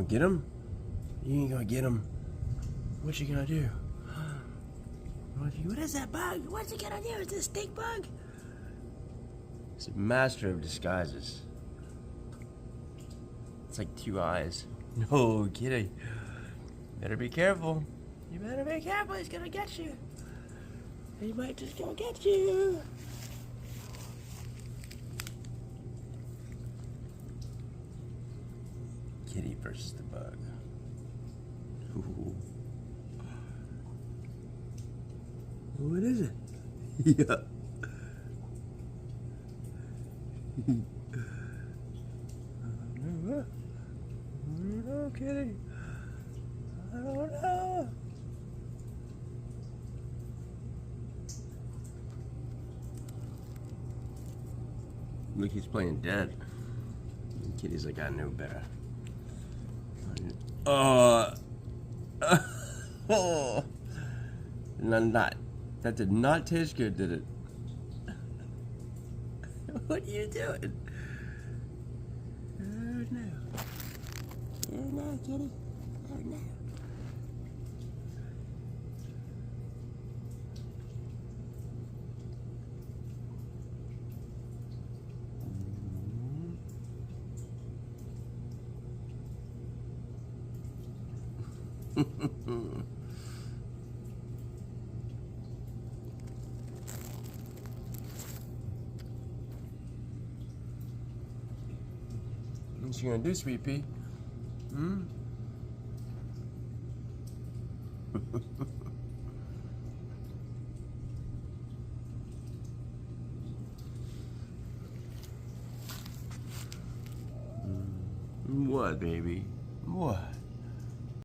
gonna get him? You ain't gonna get him. What you gonna do? What is that bug? What's he gonna do? Is this a stink bug? It's a master of disguises. It's like two eyes. No kidding. Better be careful. You better be careful. He's gonna get you. He might just go get you. Kitty versus the bug. Ooh. What is it? Yeah. No, Kitty. I don't know. Look, he's playing dead. And Kitty's like, I know better. Not. That did not taste good, did it? What are you doing? Oh no. Oh no, Kitty. Oh no. What you gonna do, Sweet Pea? Hmm? What, baby? What?